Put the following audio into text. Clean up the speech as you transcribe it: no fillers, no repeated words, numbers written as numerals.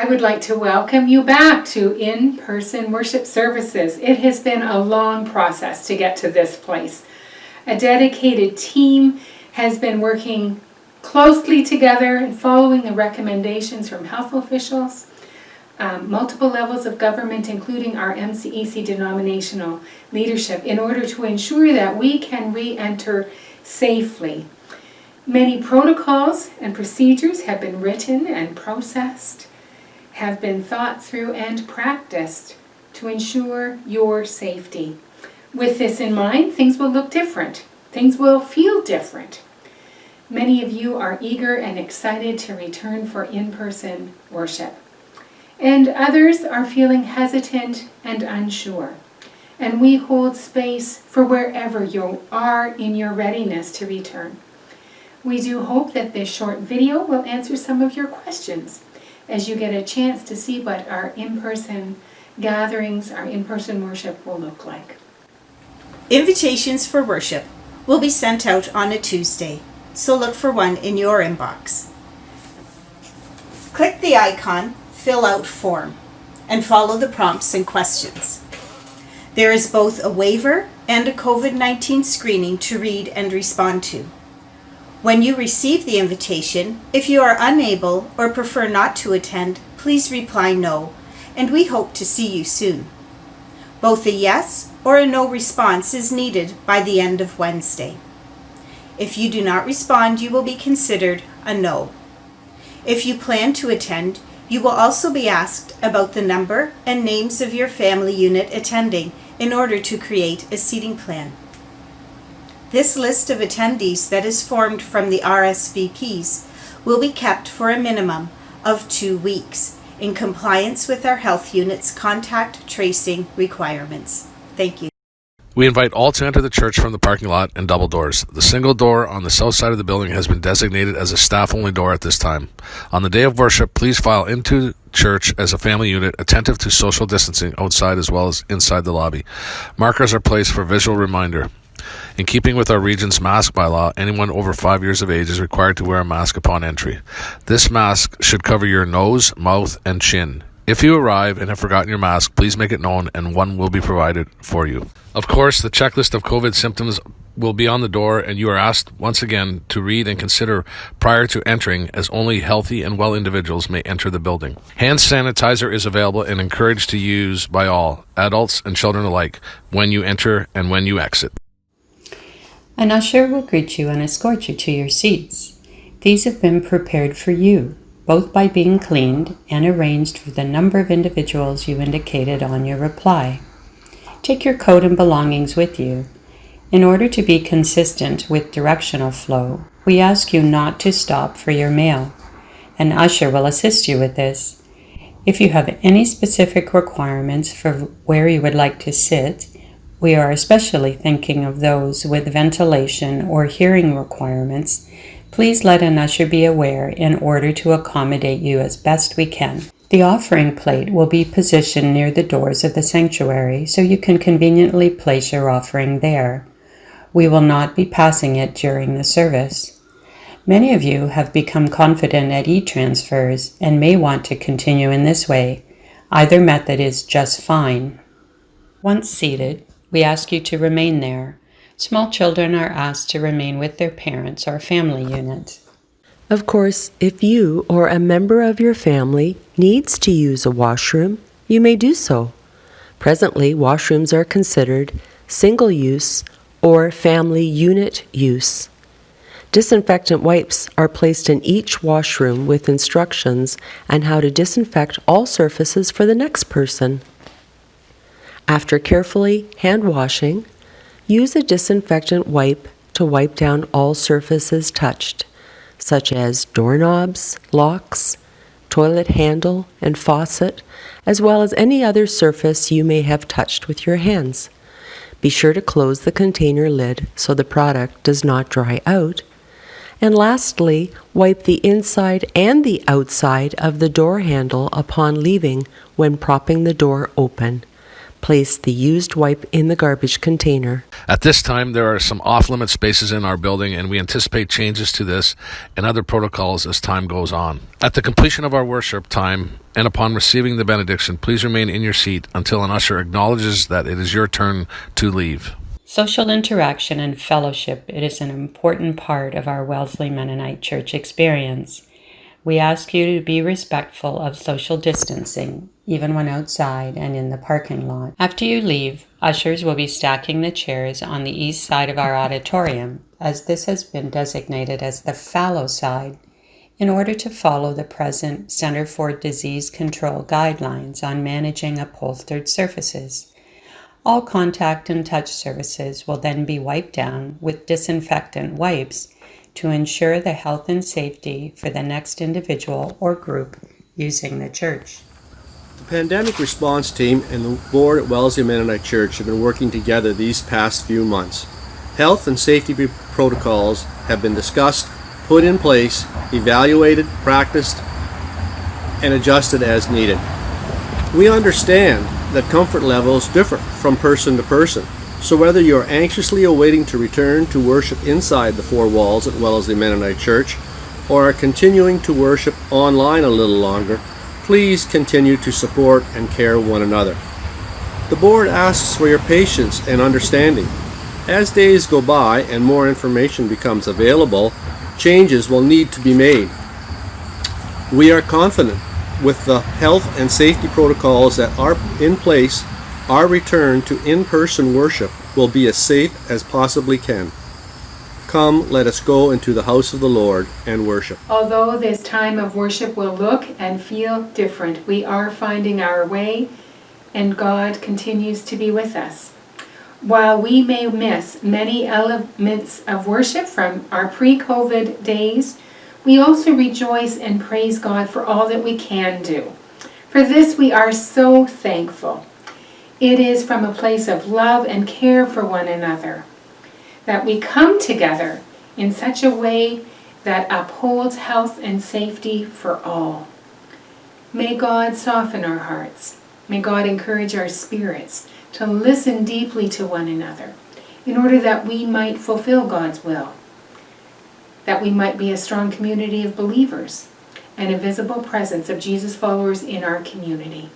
I would like to welcome you back to In-Person Worship Services. It has been a long process to get to this place. A dedicated team has been working closely together and following the recommendations from health officials, multiple levels of government, including our MCEC denominational leadership, in order to ensure that we can re-enter safely. Many protocols and procedures have been written and processed, have been thought through and practiced to ensure your safety. With this in mind, things will look different. Things will feel different. Many of you are eager and excited to return for in-person worship. And others are feeling hesitant and unsure. And we hold space for wherever you are in your readiness to return. We do hope that this short video will answer some of your questions as you get a chance to see what our in-person gatherings, our in-person worship will look like. Invitations for worship will be sent out on a Tuesday, so look for one in your inbox. Click the icon, Fill Out Form, and follow the prompts and questions. There is both a waiver and a COVID-19 screening to read and respond to. When you receive the invitation, if you are unable or prefer not to attend, please reply no, and we hope to see you soon. Both a yes or a no response is needed by the end of Wednesday. If you do not respond, you will be considered a no. If you plan to attend, you will also be asked about the number and names of your family unit attending in order to create a seating plan. This list of attendees that is formed from the RSVPs will be kept for a minimum of 2 weeks in compliance with our health unit's contact tracing requirements. Thank you. We invite all to enter the church from the parking lot and double doors. The single door on the south side of the building has been designated as a staff-only door at this time. On the day of worship, please file into church as a family unit, attentive to social distancing outside as well as inside the lobby. Markers are placed for visual reminder. In keeping with our region's mask bylaw, anyone over 5 years of age is required to wear a mask upon entry. This mask should cover your nose, mouth, and chin. If you arrive and have forgotten your mask, please make it known and one will be provided for you. Of course, the checklist of COVID symptoms will be on the door, and you are asked once again to read and consider prior to entering, as only healthy and well individuals may enter the building. Hand sanitizer is available and encouraged to use by all, adults and children alike, when you enter and when you exit. An usher will greet you and escort you to your seats. These have been prepared for you, both by being cleaned and arranged for the number of individuals you indicated on your reply. Take your coat and belongings with you. In order to be consistent with directional flow, we ask you not to stop for your mail. An usher will assist you with this. If you have any specific requirements for where you would like to sit, we are especially thinking of those with ventilation or hearing requirements. Please let an usher be aware in order to accommodate you as best we can. The offering plate will be positioned near the doors of the sanctuary so you can conveniently place your offering there. We will not be passing it during the service. Many of you have become confident at e-transfers and may want to continue in this way. Either method is just fine. Once seated, we ask you to remain there. Small children are asked to remain with their parents or family unit. Of course, if you or a member of your family needs to use a washroom, you may do so. Presently, washrooms are considered single-use or family unit use. Disinfectant wipes are placed in each washroom with instructions on how to disinfect all surfaces for the next person. After carefully hand washing, use a disinfectant wipe to wipe down all surfaces touched, such as doorknobs, locks, toilet handle, and faucet, as well as any other surface you may have touched with your hands. Be sure to close the container lid so the product does not dry out. And lastly, wipe the inside and the outside of the door handle upon leaving when propping the door open. Place the used wipe in the garbage container. At this time, there are some off-limit spaces in our building, and we anticipate changes to this and other protocols as time goes on. At the completion of our worship time, and upon receiving the benediction, please remain in your seat until an usher acknowledges that it is your turn to leave. Social interaction and fellowship, it is an important part of our Wellesley Mennonite Church experience. We ask you to be respectful of social distancing, even when outside and in the parking lot. After you leave, ushers will be stacking the chairs on the east side of our auditorium, as this has been designated as the fallow side, in order to follow the present Center for Disease Control guidelines on managing upholstered surfaces. All contact and touch surfaces will then be wiped down with disinfectant wipes to ensure the health and safety for the next individual or group using the church. The pandemic response team and the board at Wellesley Mennonite Church have been working together these past few months. Health and safety protocols have been discussed, put in place, evaluated, practiced, and adjusted as needed. We understand that comfort levels differ from person to person. So whether you're anxiously awaiting to return to worship inside the four walls at Wellesley Mennonite Church, or are continuing to worship online a little longer, please continue to support and care one another. The board asks for your patience and understanding. As days go by and more information becomes available, changes will need to be made. We are confident with the health and safety protocols that are in place, our return to in-person worship will be as safe as possibly can. Come, let us go into the house of the Lord and worship. Although this time of worship will look and feel different, we are finding our way, and God continues to be with us. While we may miss many elements of worship from our pre-COVID days, we also rejoice and praise God for all that we can do. For this we are so thankful. It is from a place of love and care for one another that we come together in such a way that upholds health and safety for all. May God soften our hearts. May God encourage our spirits to listen deeply to one another in order that we might fulfill God's will, that we might be a strong community of believers and a visible presence of Jesus followers in our community.